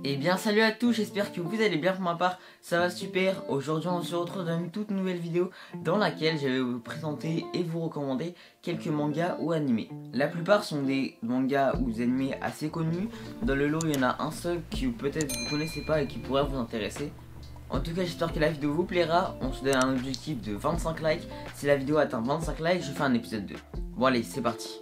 Et bien salut à tous, j'espère que vous allez bien. Pour ma part ça va super. Aujourd'hui on se retrouve dans une toute nouvelle vidéo dans laquelle je vais vous présenter et vous recommander quelques mangas ou animés. La plupart sont des mangas ou des animés assez connus. Dans le lot il y en a un seul que peut-être vous connaissez pas et qui pourrait vous intéresser. En tout cas j'espère que la vidéo vous plaira. On se donne un objectif de 25 likes. Si la vidéo atteint 25 likes je fais un épisode 2. Bon allez c'est parti.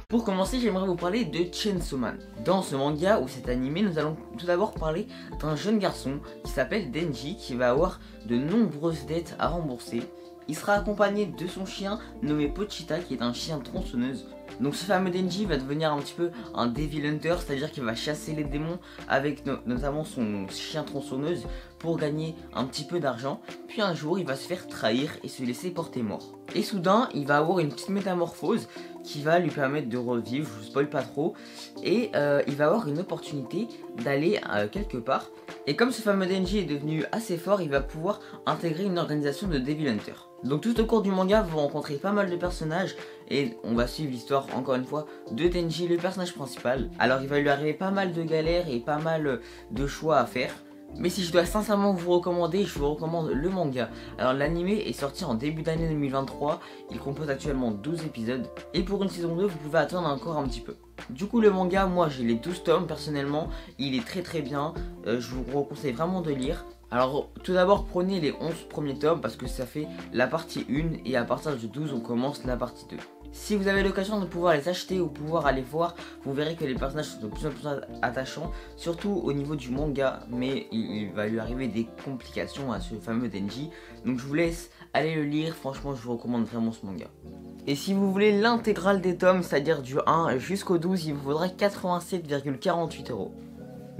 Pour commencer, j'aimerais vous parler de Chainsaw Man. Dans ce manga ou cet animé, nous allons tout d'abord parler d'un jeune garçon qui s'appelle Denji, qui va avoir de nombreuses dettes à rembourser. Il sera accompagné de son chien nommé Pochita, qui est un chien tronçonneuse. Donc ce fameux Denji va devenir un petit peu un Devil Hunter, c'est-à-dire qu'il va chasser les démons avec notamment son chien tronçonneuse pour gagner un petit peu d'argent. Puis un jour il va se faire trahir et se laisser porter mort. Et soudain il va avoir une petite métamorphose qui va lui permettre de revivre, je vous spoil pas trop. Et il va avoir une opportunité d'aller quelque part. Et comme ce fameux Denji est devenu assez fort, il va pouvoir intégrer une organisation de Devil Hunter. Donc tout au cours du manga vous rencontrez pas mal de personnages et on va suivre l'histoire encore une fois de Denji, le personnage principal. Alors il va lui arriver pas mal de galères et pas mal de choix à faire. Mais si je dois sincèrement vous recommander, je vous recommande le manga. Alors l'anime est sorti en début d'année 2023, il compose actuellement 12 épisodes. Et pour une saison 2 vous pouvez attendre encore un petit peu. Du coup le manga, moi j'ai les 12 tomes personnellement, il est très bien, je vous conseille vraiment de lire. Alors tout d'abord prenez les 11 premiers tomes parce que ça fait la partie 1 et à partir du 12 on commence la partie 2. Si vous avez l'occasion de pouvoir les acheter ou pouvoir aller voir, vous verrez que les personnages sont de plus en plus attachants, surtout au niveau du manga, mais il va lui arriver des complications à ce fameux Denji. Donc je vous laisse aller le lire, franchement je vous recommande vraiment ce manga. Et si vous voulez l'intégrale des tomes, c'est-à-dire du 1 jusqu'au 12, il vous faudra 87,48 €.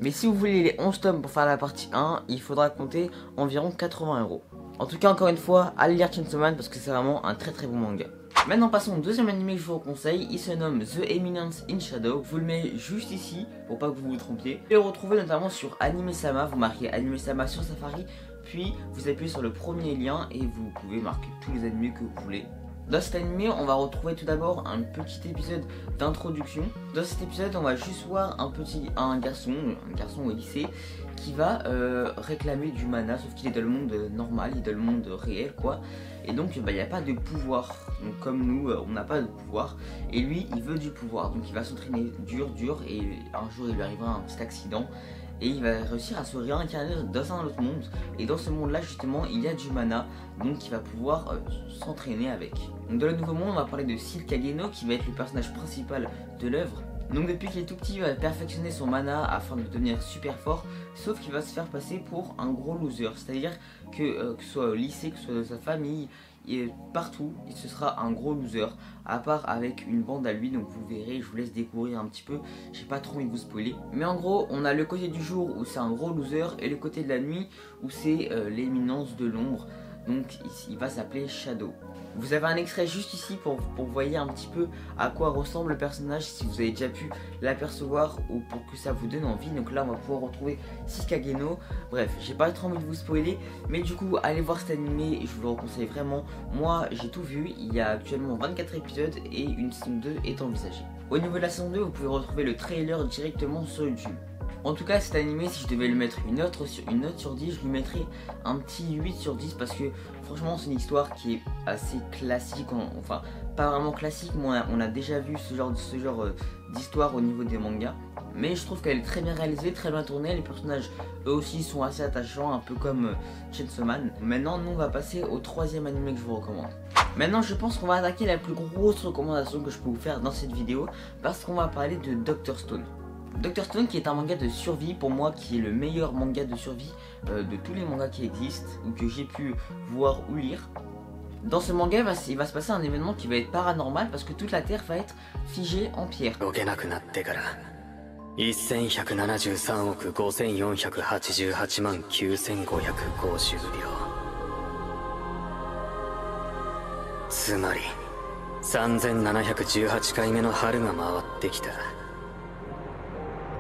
Mais si vous voulez les 11 tomes pour faire la partie 1, il faudra compter environ 80 €. En tout cas, encore une fois, allez lire Chainsaw Man parce que c'est vraiment un très bon manga. Maintenant passons au deuxième animé que je vous conseille, il se nomme The Eminence in Shadow. Je vous le mets juste ici pour pas que vous vous trompiez. Vous pouvez le retrouver notamment sur Anime-sama, vous marquez Anime-sama sur Safari, puis vous appuyez sur le premier lien et vous pouvez marquer tous les animés que vous voulez. Dans cet animé, on va retrouver tout d'abord un petit épisode d'introduction. Dans cet épisode, on va juste voir un garçon au lycée qui va réclamer du mana, sauf qu'il est dans le monde normal, il est dans le monde réel quoi. Et donc il n'y a pas de pouvoir, donc comme nous on n'a pas de pouvoir. Et lui il veut du pouvoir, donc il va s'entraîner dur et un jour il lui arrivera un petit accident. Et il va réussir à se réincarner dans un autre monde. Et dans ce monde là justement il y a du mana, donc il va pouvoir s'entraîner avec. Donc dans le nouveau monde on va parler de Seal Kageno qui va être le personnage principal de l'œuvre. Donc depuis qu'il est tout petit il va perfectionner son mana afin de devenir super fort. Sauf qu'il va se faire passer pour un gros loser. C'est à dire que ce soit au lycée, que ce soit dans sa famille, et partout ce sera un gros loser. À part avec une bande à lui, donc vous verrez, je vous laisse découvrir un petit peu. J'ai pas trop envie de vous spoiler. Mais en gros on a le côté du jour où c'est un gros loser et le côté de la nuit où c'est l'éminence de l'ombre. Donc il va s'appeler Shadow. Vous avez un extrait juste ici pour vous voyez un petit peu à quoi ressemble le personnage, si vous avez déjà pu l'apercevoir ou pour que ça vous donne envie. Donc là on va pouvoir retrouver Seal Kageno. Bref, j'ai pas trop envie de vous spoiler, mais du coup allez voir cet animé, je vous le conseille vraiment. Moi j'ai tout vu, il y a actuellement 24 épisodes et une saison 2 est envisagée. Au niveau de la saison 2, vous pouvez retrouver le trailer directement sur YouTube. En tout cas cet animé, si je devais lui mettre une note sur 10, je lui mettrais un petit 8 sur 10 parce que franchement c'est une histoire qui est assez classique, enfin pas vraiment classique, mais on a déjà vu ce genre d'histoire au niveau des mangas. Mais je trouve qu'elle est très bien réalisée, très bien tournée, les personnages eux aussi sont assez attachants, un peu comme Chainsaw Man. Maintenant nous on va passer au troisième animé que je vous recommande. Maintenant je pense qu'on va attaquer la plus grosse recommandation que je peux vous faire dans cette vidéo, parce qu'on va parler de Dr Stone. Dr Stone qui est un manga de survie pour moi, qui est le meilleur manga de survie de tous les mangas qui existent ou que j'ai pu voir ou lire. Dans ce manga il va se passer un événement qui va être paranormal parce que toute la terre va être figée en pierre. 1173億5488万9550秒。つまり3718回目の春が回ってきた。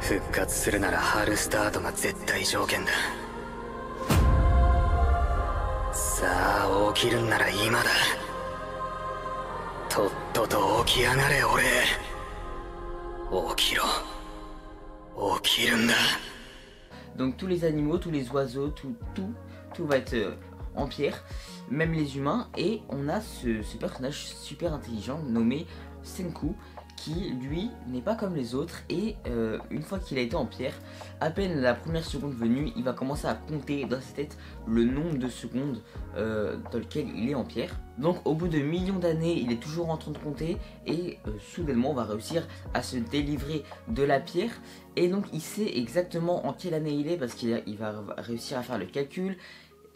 復活するなら春スタートが絶対条件だ。起きるんなら今だ。とっとと起き上がれ俺。起きろ。起きるんだ。Donc tous les animaux, tous les oiseaux, tout va être en pierre, même les humains. Et on a ce personnage super intelligent nommé Senku, qui lui n'est pas comme les autres. Et une fois qu'il a été en pierre, à peine la première seconde venue, il va commencer à compter dans sa tête le nombre de secondes dans lequel il est en pierre. Donc au bout de millions d'années, il est toujours en train de compter et soudainement on va réussir à se délivrer de la pierre. Et donc il sait exactement en quelle année il est parce qu'il va réussir à faire le calcul.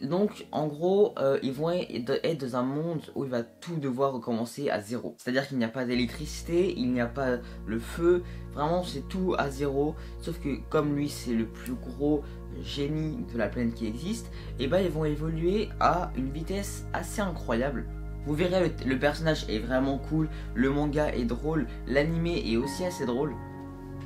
Donc en gros ils vont être dans un monde où il va tout devoir recommencer à zéro. C'est à dire qu'il n'y a pas d'électricité, il n'y a pas le feu, vraiment c'est tout à zéro. Sauf que comme lui c'est le plus gros génie de la planète qui existe, et bah ils vont évoluer à une vitesse assez incroyable. Vous verrez le personnage est vraiment cool, le manga est drôle, l'animé est aussi assez drôle.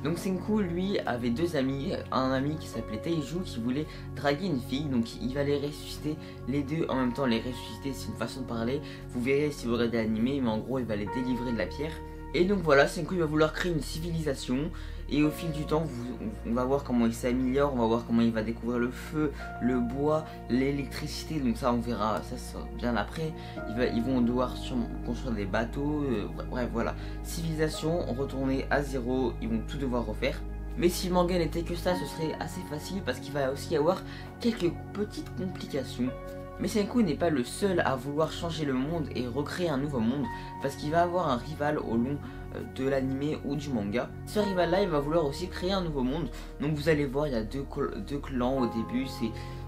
Donc Senku lui avait deux amis, un ami qui s'appelait Teiju qui voulait draguer une fille, donc il va les ressusciter les deux en même temps. Les ressusciter c'est une façon de parler, vous verrez si vous regardez l'animé, mais en gros il va les délivrer de la pierre. Et donc voilà, Senku va vouloir créer une civilisation et au fil du temps on va voir comment il s'améliore, on va voir comment il va découvrir le feu, le bois, l'électricité. Donc ça on verra, ça bien après. Ils vont devoir construire des bateaux, bref voilà. Civilisation, retourner à zéro, ils vont tout devoir refaire. Mais si le manga n'était que ça, ce serait assez facile parce qu'il va aussi y avoir quelques petites complications. Mais Senku n'est pas le seul à vouloir changer le monde et recréer un nouveau monde, parce qu'il va avoir un rival au long de l'anime ou du manga. Ce rival là il va vouloir aussi créer un nouveau monde. Donc vous allez voir, il y a deux clans au début,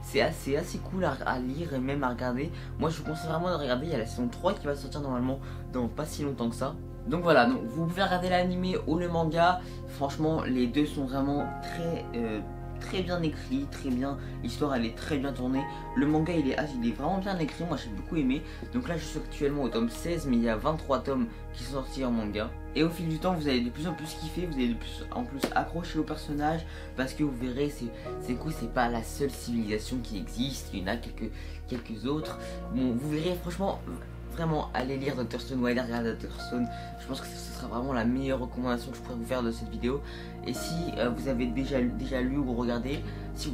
c'est assez cool à lire et même à regarder. Moi je vous conseille vraiment de regarder, il y a la saison 3 qui va sortir normalement dans pas si longtemps que ça. Donc voilà, donc vous pouvez regarder l'anime ou le manga, franchement les deux sont vraiment très bien écrit, très bien, l'histoire elle est très bien tournée. Le manga il est vraiment bien écrit, moi j'ai beaucoup aimé. Donc là je suis actuellement au tome 16, mais il y a 23 tomes qui sont sortis en manga. Et au fil du temps vous allez de plus en plus kiffer, vous allez de plus en plus accrocher au personnage, parce que vous verrez c'est pas la seule civilisation qui existe, il y en a quelques autres. Bon vous verrez franchement, vraiment allez lire Dr Stone ou allez regarder Dr Stone. Je pense que ce sera vraiment la meilleure recommandation que je pourrais vous faire de cette vidéo. Et si vous avez déjà lu ou regardé, si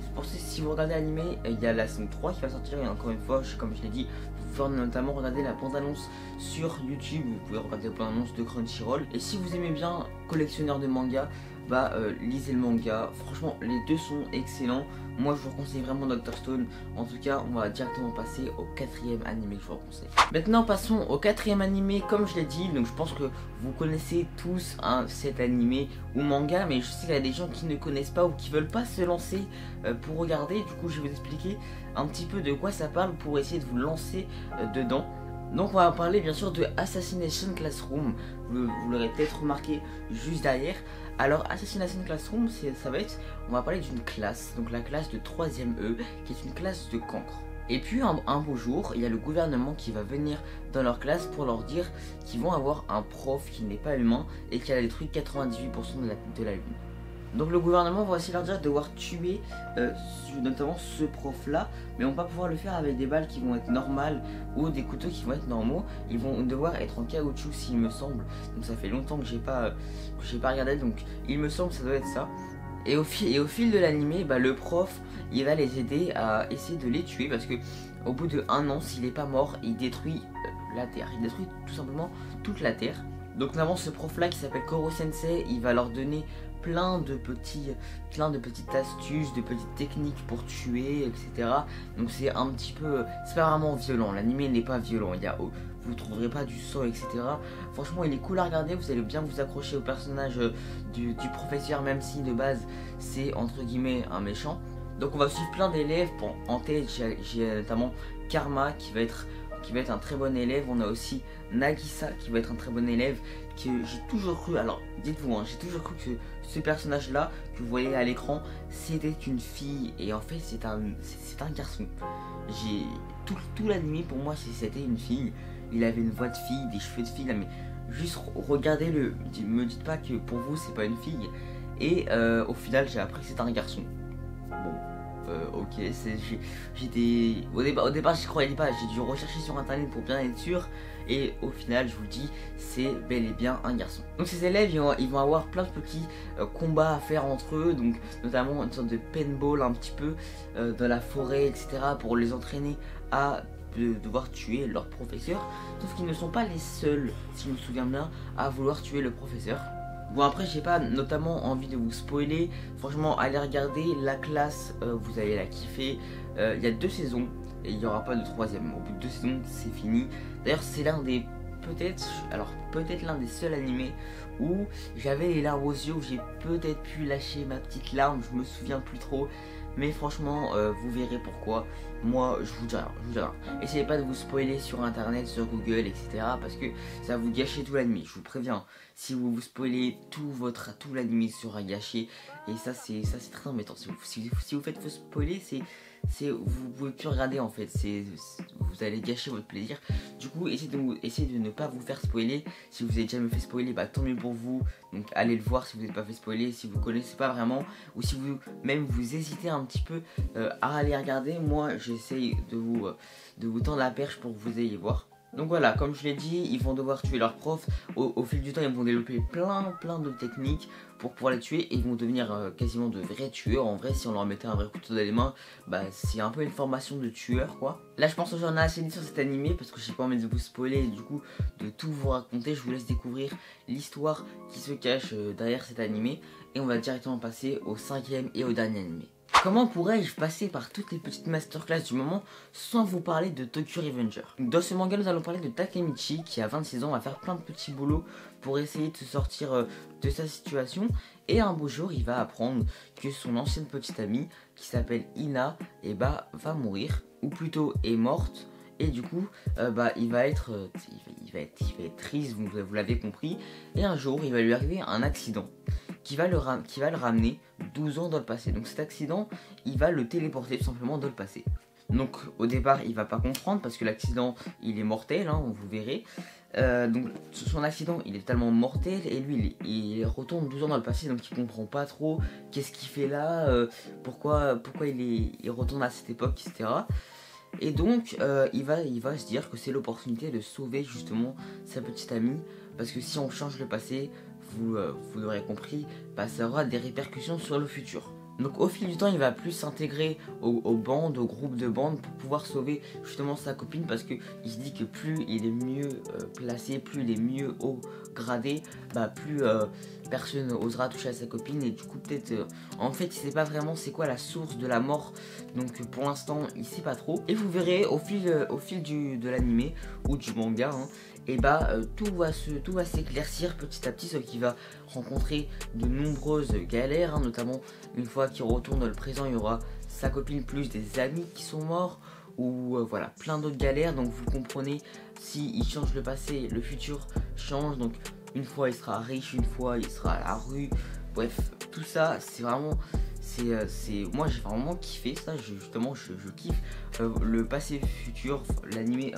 vous regardez l'anime, il y a la saison 3 qui va sortir. Et encore une fois, comme je l'ai dit, vous pouvez notamment regarder la bande-annonce sur YouTube. Vous pouvez regarder la bande-annonce de Crunchyroll. Et si vous aimez bien collectionneur de manga, bah lisez le manga. Franchement les deux sont excellents. Moi je vous conseille vraiment Dr Stone. En tout cas on va directement passer au quatrième animé que je vous conseille. Maintenant passons au quatrième animé. Comme je l'ai dit, donc je pense que vous connaissez tous cet animé ou manga, mais je sais qu'il y a des gens qui ne connaissent pas ou qui veulent pas se lancer pour regarder. Du coup je vais vous expliquer un petit peu de quoi ça parle pour essayer de vous lancer dedans. Donc on va parler bien sûr de Assassination Classroom. Vous l'aurez peut-être remarqué juste derrière. Alors Assassination Classroom, on va parler d'une classe, donc la classe de 3ème E, qui est une classe de cancre. Et puis un beau jour, il y a le gouvernement qui va venir dans leur classe pour leur dire qu'ils vont avoir un prof qui n'est pas humain et qui a détruit 98% de la Lune. Donc le gouvernement va aussi leur dire de devoir tuer notamment ce prof là, mais on va pas pouvoir le faire avec des balles qui vont être normales ou des couteaux qui vont être normaux. Ils vont devoir être en caoutchouc s'il me semble. Donc ça fait longtemps que j'ai pas regardé, donc il me semble que ça doit être ça. Et au fil de l'animé, bah, le prof il va les aider à essayer de les tuer, parce que au bout de 1 an, s'il n'est pas mort, il détruit la Terre. Il détruit tout simplement toute la Terre. Donc notamment ce prof là qui s'appelle Koro Sensei, il va leur donner plein de petites astuces, de petites techniques pour tuer, etc. Donc c'est un petit peu, c'est pas vraiment violent, l'anime n'est pas violent, vous trouverez pas du sang, etc. Franchement il est cool à regarder, vous allez bien vous accrocher au personnage du professeur, même si de base c'est entre guillemets un méchant. Donc on va suivre plein d'élèves. En tête j'ai notamment Karma qui va être un très bon élève. On a aussi Nagisa qui va être un très bon élève, que j'ai toujours cru, alors dites-vous j'ai toujours cru que ce personnage là que vous voyez à l'écran c'était une fille, et en fait c'est un garçon. J'ai tout l'anime pour moi c'était une fille. Il avait une voix de fille, des cheveux de fille, mais juste regardez-le, me dites pas que pour vous c'est pas une fille. Et au final j'ai appris que c'est un garçon. Bon, ok, au départ j'y croyais pas, j'ai dû rechercher sur internet pour bien être sûr. Et au final, je vous le dis, c'est bel et bien un garçon. Donc ces élèves, ils vont avoir plein de petits combats à faire entre eux. Donc notamment une sorte de paintball un petit peu dans la forêt, etc. Pour les entraîner à devoir tuer leur professeur. Sauf qu'ils ne sont pas les seuls, si je me souviens bien, à vouloir tuer le professeur. Bon après j'ai pas notamment envie de vous spoiler. Franchement allez regarder la classe, vous allez la kiffer. Il y a 2 saisons. Et il n'y aura pas de 3ème. Au bout de 2 saisons, c'est fini. D'ailleurs, c'est l'un des peut-être l'un des seuls animés où j'avais les larmes aux yeux, où j'ai peut-être pu lâcher ma petite larme. Je me souviens plus trop. Mais franchement, vous verrez pourquoi. Moi, je vous dis rien. Essayez pas de vous spoiler sur internet, sur Google, etc. Parce que ça va vous gâcher tout l'anime. Je vous préviens. Si vous vous spoilez tout l'anime sera gâché. Et ça c'est très embêtant. Si vous faites vous spoiler, vous pouvez plus regarder en fait. Vous allez gâcher votre plaisir. Du coup, essayez de ne pas vous faire spoiler. Si vous avez déjà fait spoiler, bah tant mieux pour vous. Donc allez le voir si vous n'êtes pas fait spoiler. Si vous connaissez pas vraiment, ou si vous hésitez un petit peu à aller regarder, moi j'essaye de vous tendre la perche pour que vous ayez voir. Donc voilà, comme je l'ai dit, ils vont devoir tuer leur prof. Au fil du temps, ils vont développer plein de techniques pour pouvoir les tuer. Et ils vont devenir quasiment de vrais tueurs. En vrai, si on leur mettait un vrai couteau dans les mains, bah c'est un peu une formation de tueur quoi. Là je pense que j'en ai assez dit sur cet animé parce que j'ai pas envie de vous spoiler et du coup de tout vous raconter. Je vous laisse découvrir l'histoire qui se cache derrière cet animé. Et on va directement passer au 5ème et au dernier animé. Comment pourrais-je passer par toutes les petites masterclass du moment sans vous parler de Tokyo Revenger? Dans ce manga, nous allons parler de Takemichi qui a 26 ans, va faire plein de petits boulots pour essayer de se sortir de sa situation. Et un beau jour, il va apprendre que son ancienne petite amie, qui s'appelle Ina, va mourir, ou plutôt est morte. Et du coup, il va être triste, vous l'avez compris. Et un jour, il va lui arriver un accident qui va le ramener 12 ans dans le passé. Donc cet accident, il va le téléporter tout simplement dans le passé. Donc au départ, il va pas comprendre parce que l'accident, il est mortel, hein, vous verrez. Donc son accident, il est tellement mortel et lui, il retourne 12 ans dans le passé, donc il comprend pas trop qu'est-ce qu'il fait là, pourquoi il retourne à cette époque, etc. Et donc il va se dire que c'est l'opportunité de sauver justement sa petite amie, parce que si on change le passé, vous l'aurez compris, ça aura des répercussions sur le futur. Donc au fil du temps, il va plus s'intégrer aux bandes, aux groupes de bandes pour pouvoir sauver justement sa copine, parce qu'il se dit que plus il est mieux placé, plus il est mieux haut gradé, plus personne osera toucher à sa copine. Et du coup peut-être en fait il sait pas vraiment c'est quoi la source de la mort, donc pour l'instant il sait pas trop. Et vous verrez au fil de l'animé ou du manga, hein, tout va s'éclaircir petit à petit, sauf qu'il va rencontrer de nombreuses galères, hein, notamment une fois qu'il retourne dans le présent, il y aura sa copine plus des amis qui sont morts, ou voilà, plein d'autres galères. Donc vous comprenez, s'il change le passé, le futur change. Donc une fois il sera riche, une fois il sera à la rue, bref, tout ça c'est vraiment... moi j'ai vraiment kiffé ça, je kiffe le passé futur, l'animé,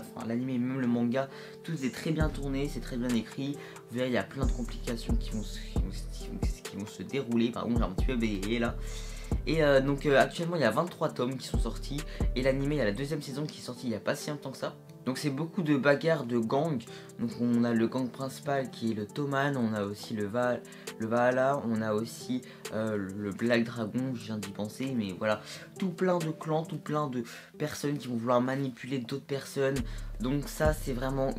même le manga, tout est très bien tourné, c'est très bien écrit. Vous verrez, il y a plein de complications qui vont se dérouler. Pardon, j'ai un petit peu bégayé là. Et actuellement il y a 23 tomes qui sont sortis, et l'animé, il y a la 2ème saison qui est sortie il n'y a pas si longtemps que ça. Donc c'est beaucoup de bagarres de gangs. Donc on a le gang principal qui est le Toman, on a aussi le Valhalla, on a aussi le Black Dragon, je viens d'y penser, mais voilà, tout plein de clans, tout plein de personnes qui vont vouloir manipuler d'autres personnes. Donc ça c'est vraiment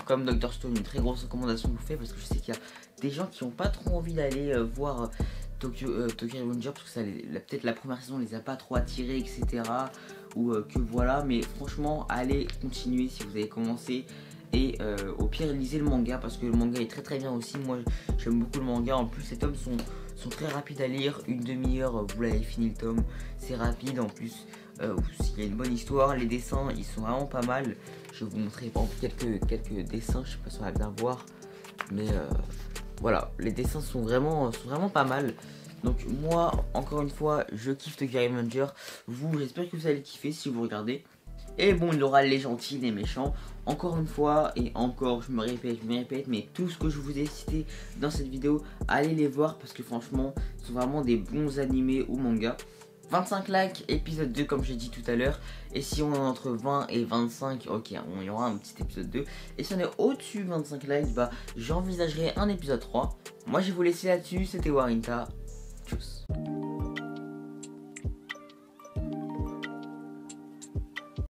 comme Dr Stone, une très grosse recommandation que je vous fais, parce que je sais qu'il y a des gens qui n'ont pas trop envie d'aller voir Tokyo Revenger, parce que peut-être la première saison les a pas trop attirés, etc. Ou que voilà, mais franchement allez continuer si vous avez commencé. Et au pire lisez le manga, parce que le manga est très bien aussi. Moi j'aime beaucoup le manga, en plus les tomes sont très rapides à lire, une demi-heure vous l'avez fini le tome, c'est rapide. En plus il y a une bonne histoire, les dessins ils sont vraiment pas mal. Je vais vous montrer par exemple quelques dessins, je sais pas si on va bien voir, mais voilà, les dessins sont vraiment pas mal. Donc moi, encore une fois, je kiffe Tokyo Revenger. J'espère que vous allez kiffer si vous regardez. Et bon, il y aura les gentils, les méchants. Encore une fois, et encore, je me répète, mais tout ce que je vous ai cité dans cette vidéo, allez les voir, parce que franchement, ce sont vraiment des bons animés ou mangas. 25 likes, épisode 2 comme j'ai dit tout à l'heure. Et si on est entre 20 et 25, ok, il y aura un petit épisode 2. Et si on est au-dessus de 25 likes, bah j'envisagerai un épisode 3. Moi je vais vous laisser là-dessus, c'était Warinta. Tchuss.